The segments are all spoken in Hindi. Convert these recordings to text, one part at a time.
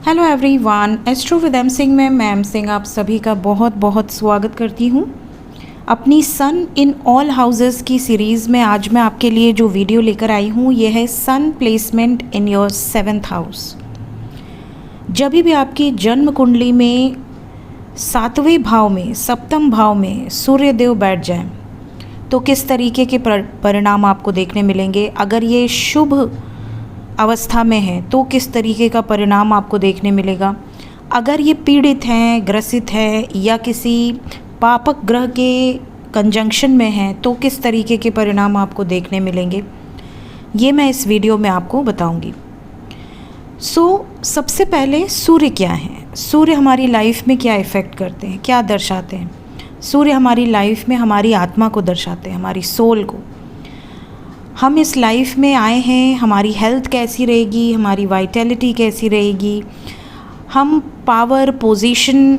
Hello everyone, astro with M Singh में मैं एम सिंह आप सभी का बहुत बहुत स्वागत करती हूँ अपनी सन इन ऑल हाउसेस की सीरीज़ में। आज मैं आपके लिए जो वीडियो लेकर आई हूँ यह है sun placement in your 7th house. जब भी आपकी जन्म कुंडली में 7वें भाव में, सप्तम भाव में सूर्य देव बैठ जाएं तो किस तरीके के परिणाम आपको देखने मिलेंगे। अगर ये शुभ अवस्था में है तो किस तरीके का परिणाम आपको देखने मिलेगा। अगर ये पीड़ित हैं, ग्रसित है या किसी पापक ग्रह के कंजंक्शन में है तो किस तरीके के परिणाम आपको देखने मिलेंगे, ये मैं इस वीडियो में आपको बताऊंगी। सबसे पहले सूर्य क्या है, सूर्य हमारी लाइफ में क्या इफ़ेक्ट करते हैं, क्या दर्शाते हैं। सूर्य हमारी लाइफ में हमारी आत्मा को दर्शाते हैं, हमारी सोल को। हम इस लाइफ में आए हैं, हमारी हेल्थ कैसी रहेगी, हमारी वाइटैलिटी कैसी रहेगी, हम पावर पोजीशन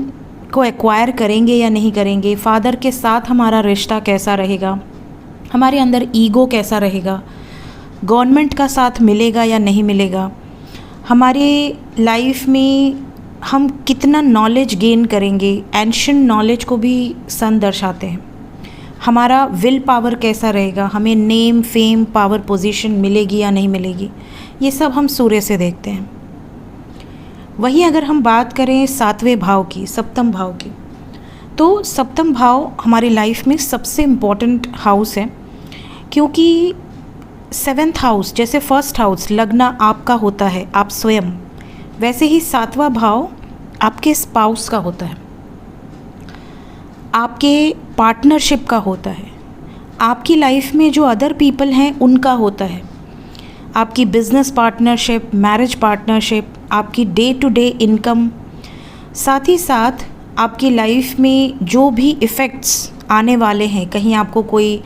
को एक्वायर करेंगे या नहीं करेंगे, फादर के साथ हमारा रिश्ता कैसा रहेगा, हमारे अंदर ईगो कैसा रहेगा, गवर्नमेंट का साथ मिलेगा या नहीं मिलेगा, हमारे लाइफ में हम कितना नॉलेज गेन करेंगे। एंशिएंट नॉलेज को भी सन दर्शाते हैं। हमारा विल पावर कैसा रहेगा, हमें नेम फेम पावर पोजीशन मिलेगी या नहीं मिलेगी, ये सब हम सूर्य से देखते हैं। वहीं अगर हम बात करें 7वें भाव की, सप्तम भाव की, तो सप्तम भाव हमारी लाइफ में सबसे इम्पॉर्टेंट हाउस है, क्योंकि 7th हाउस जैसे फर्स्ट हाउस लग्न आपका होता है, आप स्वयं, वैसे ही 7वां भाव आपके स्पाउस का होता है, आपके पार्टनरशिप का होता है, आपकी लाइफ में जो अदर पीपल हैं उनका होता है, आपकी बिजनेस पार्टनरशिप, मैरिज पार्टनरशिप, आपकी डे टू डे इनकम, साथ ही साथ आपकी लाइफ में जो भी इफ़ेक्ट्स आने वाले हैं, कहीं आपको कोई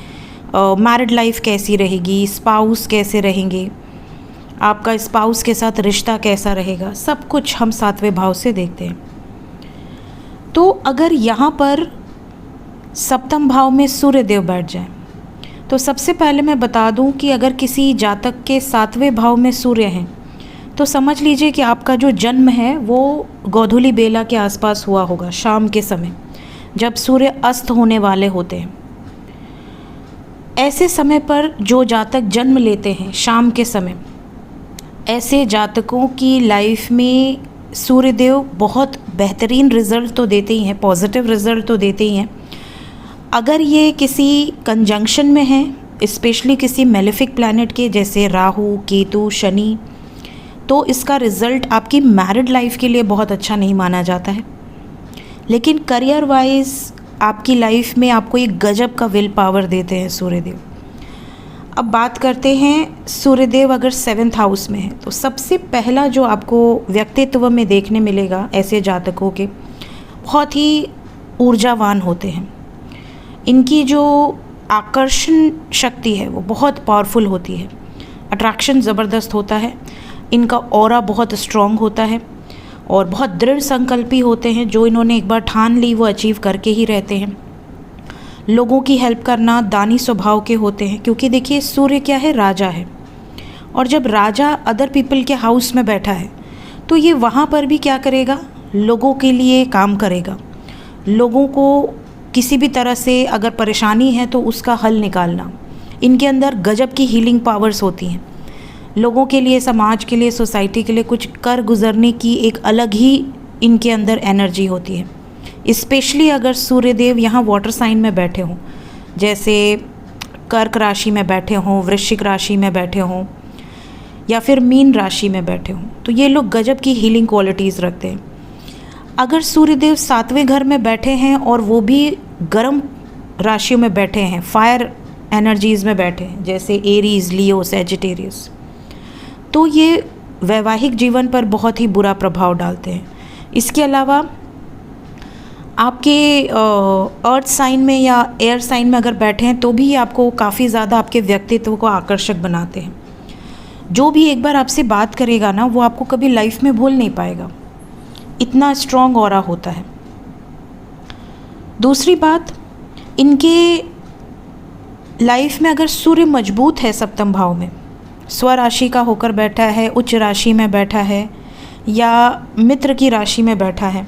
मैरिड लाइफ कैसी रहेगी, स्पाउस कैसे रहेंगे, आपका स्पाउस के साथ रिश्ता कैसा रहेगा, सब कुछ हम 7वें भाव से देखते हैं। तो अगर यहाँ पर सप्तम भाव में सूर्य देव बैठ जाए तो सबसे पहले मैं बता दूं कि अगर किसी जातक के 7वें भाव में सूर्य हैं तो समझ लीजिए कि आपका जो जन्म है वो गोधूली बेला के आसपास हुआ होगा, शाम के समय जब सूर्य अस्त होने वाले होते हैं। ऐसे समय पर जो जातक जन्म लेते हैं शाम के समय, ऐसे जातकों की लाइफ में सूर्य देव बहुत बेहतरीन रिज़ल्ट तो देते ही हैं, पॉजिटिव रिज़ल्ट तो देते ही हैं। अगर ये किसी कंजंक्शन में है, स्पेशली किसी मेलेफिक प्लैनेट के जैसे राहु, केतु, शनि, तो इसका रिज़ल्ट आपकी मैरिड लाइफ के लिए बहुत अच्छा नहीं माना जाता है। लेकिन करियर वाइज आपकी लाइफ में आपको एक गजब का विल पावर देते हैं सूर्यदेव। अब बात करते हैं सूर्यदेव अगर 7th हाउस में है तो सबसे पहला जो आपको व्यक्तित्व में देखने मिलेगा ऐसे जातकों के, बहुत ही ऊर्जावान होते हैं। इनकी जो आकर्षण शक्ति है वो बहुत पावरफुल होती है, अट्रैक्शन ज़बरदस्त होता है, इनका ऑरा बहुत स्ट्रॉन्ग होता है और बहुत दृढ़ संकल्पी होते हैं। जो इन्होंने एक बार ठान ली वो अचीव करके ही रहते हैं। लोगों की हेल्प करना, दानी स्वभाव के होते हैं, क्योंकि देखिए सूर्य क्या है, राजा है, और जब राजा अदर पीपल के हाउस में बैठा है तो ये वहाँ पर भी क्या करेगा, लोगों के लिए काम करेगा। लोगों को किसी भी तरह से अगर परेशानी है तो उसका हल निकालना, इनके अंदर गजब की हीलिंग पावर्स होती हैं। लोगों के लिए, समाज के लिए, सोसाइटी के लिए कुछ कर गुजरने की एक अलग ही इनके अंदर एनर्जी होती है। स्पेशली अगर सूर्यदेव यहाँ वाटर साइन में बैठे हों, जैसे कर्क राशि में बैठे हों, वृश्चिक राशि में बैठे हों या फिर मीन राशि में बैठे हों, तो ये लोग गजब की हीलिंग क्वालिटीज़ रखते हैं। अगर सूर्यदेव 7वें घर में बैठे हैं और वो भी गर्म राशियों में बैठे हैं, फायर एनर्जीज़ में बैठे हैं, जैसे एरीज, लियो, सैजिटेरियस, तो ये वैवाहिक जीवन पर बहुत ही बुरा प्रभाव डालते हैं। इसके अलावा आपके अर्थ साइन में या एयर साइन में अगर बैठे हैं तो भी आपको काफ़ी ज़्यादा आपके व्यक्तित्व को आकर्षक बनाते हैं। जो भी एक बार आपसे बात करेगा ना, वो आपको कभी लाइफ में भूल नहीं पाएगा, इतना स्ट्रॉन्ग ऑरा होता है। दूसरी बात, इनके लाइफ में अगर सूर्य मजबूत है सप्तम भाव में, स्व राशि का होकर बैठा है, उच्च राशि में बैठा है, या मित्र की राशि में बैठा है,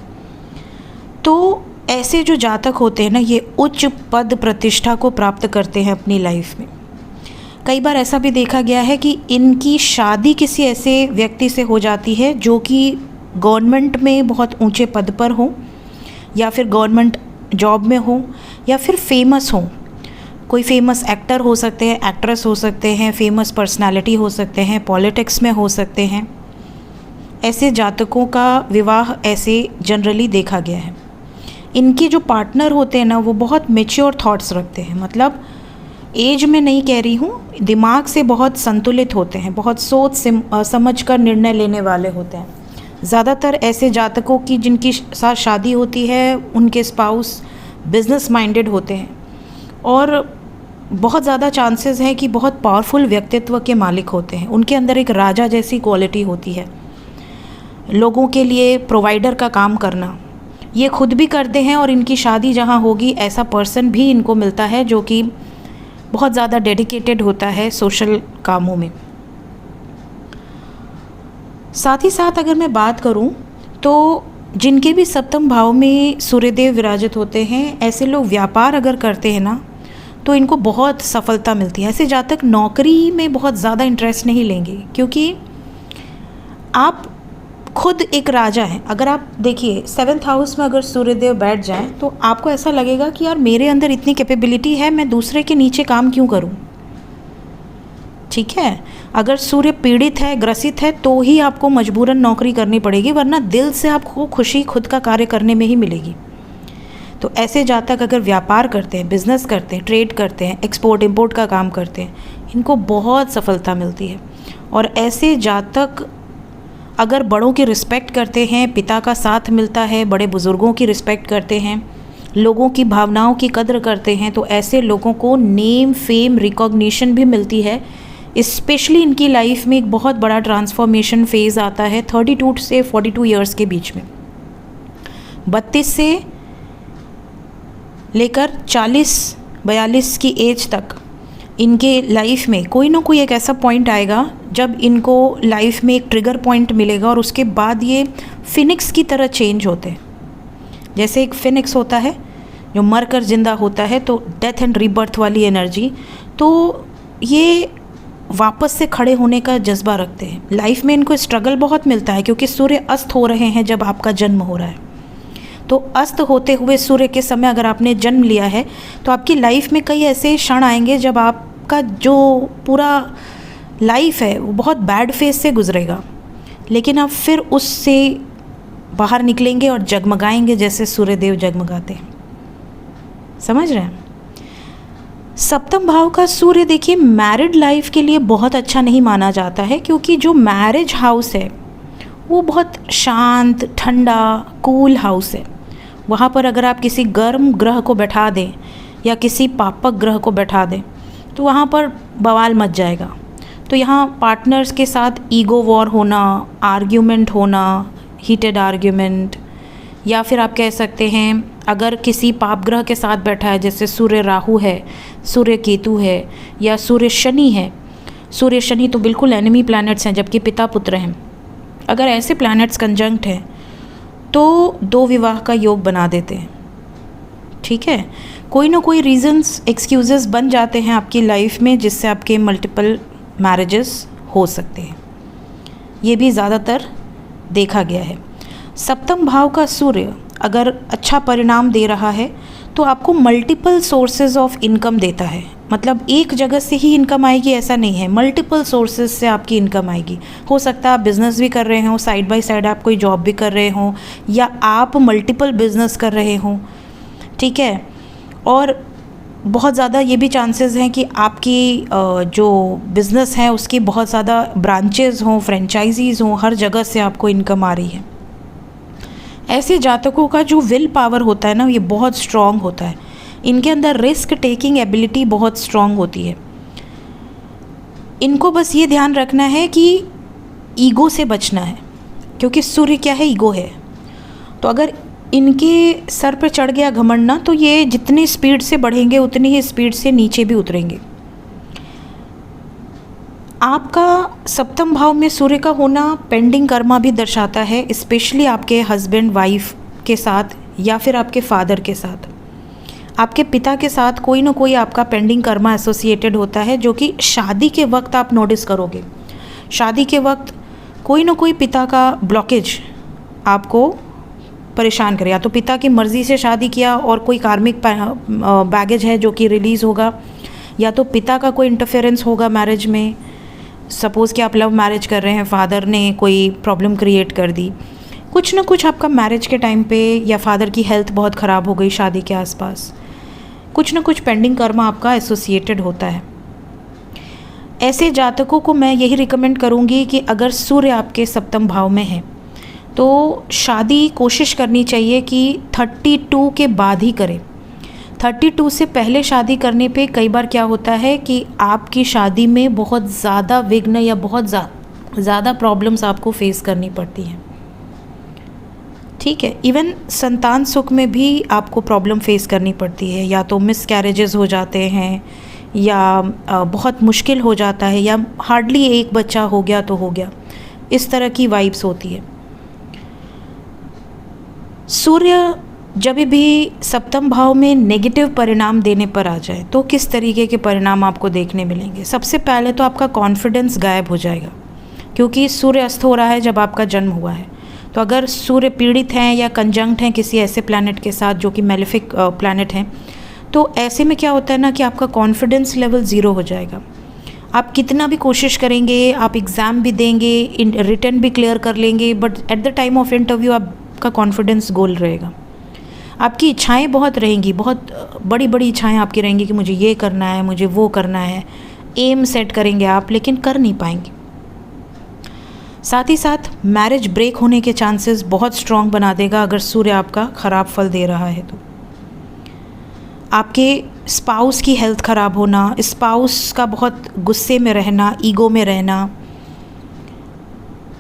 तो ऐसे जो जातक होते हैं ना, ये उच्च पद प्रतिष्ठा को प्राप्त करते हैं अपनी लाइफ में। कई बार ऐसा भी देखा गया है कि इनकी शादी किसी ऐसे व्यक्ति से हो जाती है जो कि गवर्नमेंट में बहुत ऊंचे पद पर हो, या फिर गवर्नमेंट जॉब में हो, या फिर फेमस हो। कोई फेमस एक्टर हो सकते हैं, एक्ट्रेस हो सकते हैं, फेमस पर्सनालिटी हो सकते हैं, पॉलिटिक्स में हो सकते हैं। ऐसे जातकों का विवाह ऐसे जनरली देखा गया है। इनके जो पार्टनर होते हैं ना, वो बहुत मैच्योर थॉट्स रखते हैं, मतलब एज में नहीं कह रही हूँ, दिमाग से बहुत संतुलित होते हैं, बहुत सोच समझ कर निर्णय लेने वाले होते हैं। ज़्यादातर ऐसे जातकों की जिनकी साथ शादी होती है, उनके स्पाउस बिजनेस माइंडेड होते हैं और बहुत ज़्यादा चांसेस हैं कि बहुत पावरफुल व्यक्तित्व के मालिक होते हैं। उनके अंदर एक राजा जैसी क्वालिटी होती है। लोगों के लिए प्रोवाइडर का काम करना ये खुद भी करते हैं, और इनकी शादी जहाँ होगी ऐसा पर्सन भी इनको मिलता है जो कि बहुत ज़्यादा डेडिकेटेड होता है सोशल कामों में। साथ ही साथ अगर मैं बात करूं तो जिनके भी सप्तम भाव में सूर्यदेव विराजित होते हैं, ऐसे लोग व्यापार अगर करते हैं ना, तो इनको बहुत सफलता मिलती है। ऐसे जातक नौकरी में बहुत ज़्यादा इंटरेस्ट नहीं लेंगे, क्योंकि आप खुद एक राजा हैं। अगर आप देखिए 7th हाउस में अगर सूर्यदेव बैठ जाएं तो आपको ऐसा लगेगा कि यार मेरे अंदर इतनी कैपेबिलिटी है, मैं दूसरे के नीचे काम क्यों करूं। ठीक है, अगर सूर्य पीड़ित है, ग्रसित है, तो ही आपको मजबूरन नौकरी करनी पड़ेगी, वरना दिल से आपको खुशी खुद का कार्य करने में ही मिलेगी। तो ऐसे जातक अगर व्यापार करते हैं, बिजनेस करते हैं, ट्रेड करते हैं, एक्सपोर्ट इंपोर्ट का काम करते हैं, इनको बहुत सफलता मिलती है। और ऐसे जातक अगर बड़ों की रिस्पेक्ट करते हैं, पिता का साथ मिलता है, बड़े बुज़ुर्गों की रिस्पेक्ट करते हैं, लोगों की भावनाओं की कद्र करते हैं, तो ऐसे लोगों को नेम, फेम, रिकॉग्निशन भी मिलती है। स्पेशली इनकी लाइफ में एक बहुत बड़ा ट्रांसफॉर्मेशन फेज़ आता है 32 से 42 ईयर्स के बीच में। 32 से लेकर 40-42 की एज तक इनके लाइफ में कोई ना कोई एक ऐसा पॉइंट आएगा जब इनको लाइफ में एक ट्रिगर पॉइंट मिलेगा, और उसके बाद ये फिनिक्स की तरह चेंज होते हैं। जैसे एक फिनिक्स होता है जो मर कर जिंदा होता है, तो डेथ एंड रीबर्थ वाली एनर्जी, तो ये वापस से खड़े होने का जज्बा रखते हैं। लाइफ में इनको स्ट्रगल बहुत मिलता है, क्योंकि सूर्य अस्त हो रहे हैं जब आपका जन्म हो रहा है। तो अस्त होते हुए सूर्य के समय अगर आपने जन्म लिया है, तो आपकी लाइफ में कई ऐसे क्षण आएंगे जब आपका जो पूरा लाइफ है वो बहुत बैड फेज से गुजरेगा, लेकिन आप फिर उससे बाहर निकलेंगे और जगमगाएंगे जैसे सूर्यदेव जगमगाते हैं। समझ रहे हैं? सप्तम भाव का सूर्य देखिए मैरिड लाइफ के लिए बहुत अच्छा नहीं माना जाता है, क्योंकि जो मैरिज हाउस है वो बहुत शांत, ठंडा, कूल हाउस है। वहाँ पर अगर आप किसी गर्म ग्रह को बैठा दें या किसी पापक ग्रह को बैठा दें तो वहाँ पर बवाल मच जाएगा। तो यहाँ पार्टनर्स के साथ ईगो वॉर होना, आर्ग्यूमेंट होना, हीटेड आर्ग्यूमेंट, या फिर आप कह सकते हैं अगर किसी पाप ग्रह के साथ बैठा है, जैसे सूर्य राहु है, सूर्य केतु है, या सूर्य शनि है। सूर्य शनि तो बिल्कुल एनिमी प्लैनेट्स हैं, जबकि पिता पुत्र हैं। अगर ऐसे प्लैनेट्स कंजंक्ट हैं तो 2 विवाह का योग बना देते हैं। ठीक है, कोई ना कोई रीजंस, एक्सक्यूजेस बन जाते हैं आपकी लाइफ में, जिससे आपके मल्टीपल मैरिजेस हो सकते हैं। ये भी ज़्यादातर देखा गया है। सप्तम भाव का सूर्य अगर अच्छा परिणाम दे रहा है तो आपको मल्टीपल सोर्सेज ऑफ इनकम देता है। मतलब एक जगह से ही इनकम आएगी ऐसा नहीं है, मल्टीपल सोर्सेज से आपकी इनकम आएगी। हो सकता है आप बिज़नेस भी कर रहे हो, साइड बाय साइड आप कोई जॉब भी कर रहे हो, या आप मल्टीपल बिजनेस कर रहे हो। ठीक है, और बहुत ज़्यादा ये भी चांसेस हैं कि आपकी जो बिज़नेस है उसकी बहुत ज़्यादा ब्रांचेस हों, फ्रेंचाइजीज़ हों, हर जगह से आपको इनकम आ रही है। ऐसे जातकों का जो विल पावर होता है ना, ये बहुत स्ट्रॉन्ग होता है। इनके अंदर रिस्क टेकिंग एबिलिटी बहुत स्ट्रॉन्ग होती है। इनको बस ये ध्यान रखना है कि ईगो से बचना है, क्योंकि सूर्य क्या है, ईगो है। तो अगर इनके सर पर चढ़ गया घमंड ना, तो ये जितनी स्पीड से बढ़ेंगे उतनी ही स्पीड से नीचे भी उतरेंगे। आपका सप्तम भाव में सूर्य का होना पेंडिंग कर्मा भी दर्शाता है, स्पेशली आपके हस्बैंड वाइफ के साथ या फिर आपके फादर के साथ, आपके पिता के साथ कोई ना कोई आपका पेंडिंग कर्मा एसोसिएटेड होता है, जो कि शादी के वक्त आप नोटिस करोगे। शादी के वक्त कोई ना कोई पिता का ब्लॉकेज आपको परेशान करे। या तो पिता की मर्ज़ी से शादी किया और कोई कार्मिक बैगेज है जो कि रिलीज़ होगा, या तो पिता का कोई इंटरफेरेंस होगा मैरिज में। सपोज़ कि आप लव मैरिज कर रहे हैं, फादर ने कोई प्रॉब्लम क्रिएट कर दी, कुछ ना कुछ आपका मैरिज के टाइम पे, या फादर की हेल्थ बहुत ख़राब हो गई शादी के आसपास, कुछ ना कुछ पेंडिंग कर्मा आपका एसोसिएटेड होता है। ऐसे जातकों को मैं यही रिकमेंड करूँगी कि अगर सूर्य आपके सप्तम भाव में है तो शादी कोशिश करनी चाहिए कि 32 के बाद ही करें। 32 से पहले शादी करने पे कई बार क्या होता है कि आपकी शादी में बहुत ज़्यादा विघ्न या बहुत ज़्यादा प्रॉब्लम्स आपको फेस करनी पड़ती हैं। ठीक है, इवन संतान सुख में भी आपको प्रॉब्लम फेस करनी पड़ती है, या तो मिसकैरेजेस हो जाते हैं, या बहुत मुश्किल हो जाता है, या हार्डली एक बच्चा हो गया तो हो गया, इस तरह की वाइब्स होती है। सूर्य जब भी सप्तम भाव में नेगेटिव परिणाम देने पर आ जाए तो किस तरीके के परिणाम आपको देखने मिलेंगे। सबसे पहले तो आपका कॉन्फिडेंस गायब हो जाएगा, क्योंकि सूर्य अस्त हो रहा है जब आपका जन्म हुआ है। तो अगर सूर्य पीड़ित हैं या कंजंक्ट हैं किसी ऐसे प्लैनेट के साथ जो कि मेलेफिक प्लैनेट हैं, तो ऐसे में क्या होता है ना कि आपका कॉन्फिडेंस लेवल ज़ीरो हो जाएगा। आप कितना भी कोशिश करेंगे, आप एग्ज़ाम भी देंगे, रिटन भी क्लियर कर लेंगे, but at the time of interview आपका कॉन्फिडेंस गोल रहेगा। आपकी इच्छाएं बहुत रहेंगी, बहुत बड़ी बड़ी इच्छाएं आपकी रहेंगी कि मुझे ये करना है, मुझे वो करना है, एम सेट करेंगे आप, लेकिन कर नहीं पाएंगे। साथ ही साथ मैरिज ब्रेक होने के चांसेस बहुत स्ट्रॉन्ग बना देगा अगर सूर्य आपका ख़राब फल दे रहा है तो। आपके स्पाउस की हेल्थ ख़राब होना, स्पाउस का बहुत गुस्से में रहना, ईगो में रहना,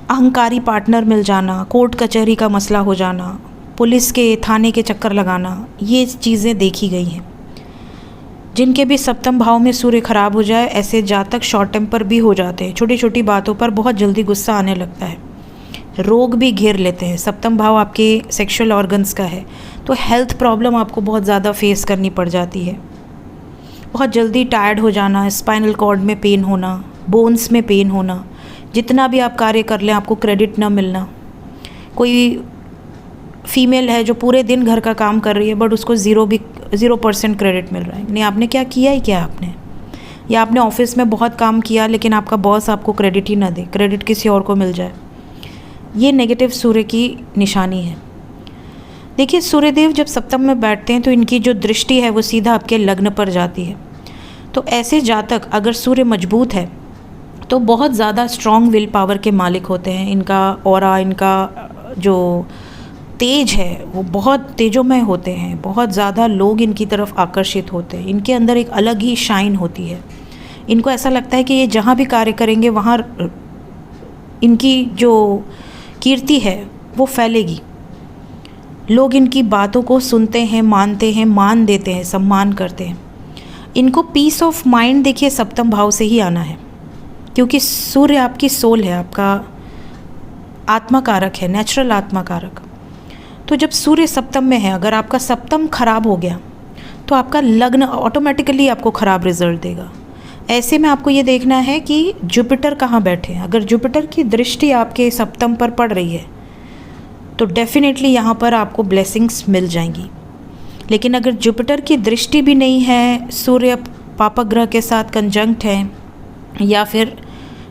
अहंकारी पार्टनर मिल जाना, कोर्ट कचहरी का मसला हो जाना, पुलिस के थाने के चक्कर लगाना, ये चीज़ें देखी गई हैं। जिनके भी सप्तम भाव में सूर्य खराब हो जाए, ऐसे जातक शॉर्ट टेम्पर भी हो जाते हैं, छोटी छोटी बातों पर बहुत जल्दी गुस्सा आने लगता है, रोग भी घेर लेते हैं। सप्तम भाव आपके सेक्सुअल ऑर्गन्स का है, तो हेल्थ प्रॉब्लम आपको बहुत ज़्यादा फेस करनी पड़ जाती है। बहुत जल्दी टायर्ड हो जाना, स्पाइनल कॉर्ड में पेन होना, बोन्स में पेन होना, जितना भी आप कार्य कर लें आपको क्रेडिट ना मिलना। कोई फीमेल है जो पूरे दिन घर का काम कर रही है बट उसको 0% क्रेडिट मिल रहा है। नहीं, आपने क्या किया ही क्या आपने, या आपने ऑफिस में बहुत काम किया लेकिन आपका बॉस आपको क्रेडिट ही ना दे, क्रेडिट किसी और को मिल जाए। ये नेगेटिव सूर्य की निशानी है। देखिए, सूर्यदेव जब सप्तम में बैठते हैं तो इनकी जो दृष्टि है वो सीधा आपके लग्न पर जाती है। तो ऐसे जातक अगर सूर्य मजबूत है तो बहुत ज़्यादा स्ट्रॉन्ग विल पावर के मालिक होते हैं। इनका ऑरा, इनका जो तेज है वो बहुत तेजोमय होते हैं, बहुत ज़्यादा लोग इनकी तरफ आकर्षित होते हैं, इनके अंदर एक अलग ही शाइन होती है। इनको ऐसा लगता है कि ये जहाँ भी कार्य करेंगे वहाँ इनकी जो कीर्ति है वो फैलेगी। लोग इनकी बातों को सुनते हैं, मानते हैं, मान देते हैं, सम्मान करते हैं। इनको पीस ऑफ माइंड देखिए सप्तम भाव से ही आना है, क्योंकि सूर्य आपकी सोल है, आपका आत्मा कारक है, नेचुरल आत्मा कारक। तो जब सूर्य सप्तम में है, अगर आपका सप्तम खराब हो गया तो आपका लग्न ऑटोमेटिकली आपको ख़राब रिजल्ट देगा। ऐसे में आपको ये देखना है कि जुपिटर कहाँ बैठे हैं। अगर जुपिटर की दृष्टि आपके सप्तम पर पड़ रही है तो डेफिनेटली यहाँ पर आपको ब्लेसिंग्स मिल जाएंगी। लेकिन अगर जुपिटर की दृष्टि भी नहीं है, सूर्य पापक ग्रह के साथ कंजंक्ट है, या फिर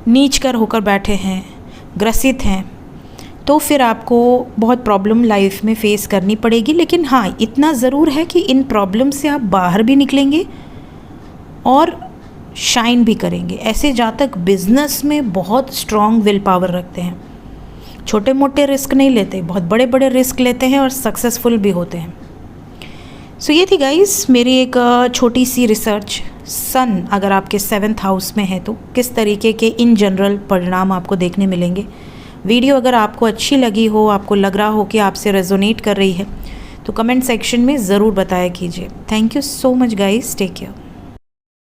नीच कर होकर बैठे हैं, ग्रसित हैं, तो फिर आपको बहुत प्रॉब्लम लाइफ में फ़ेस करनी पड़ेगी। लेकिन हाँ, इतना ज़रूर है कि इन प्रॉब्लम से आप बाहर भी निकलेंगे और शाइन भी करेंगे। ऐसे जातक बिजनेस में बहुत स्ट्रॉन्ग विल पावर रखते हैं, छोटे मोटे रिस्क नहीं लेते, बहुत बड़े बड़े रिस्क लेते हैं और सक्सेसफुल भी होते हैं। सो ये थी गाइस मेरी एक छोटी सी रिसर्च। सन अगर आपके 7th हाउस में है तो किस तरीके के इन जनरल परिणाम आपको देखने मिलेंगे। वीडियो अगर आपको अच्छी लगी हो, आपको लग रहा हो कि आपसे रेजोनेट कर रही है, तो कमेंट सेक्शन में ज़रूर बताया कीजिए। Thank you so much guys, take care.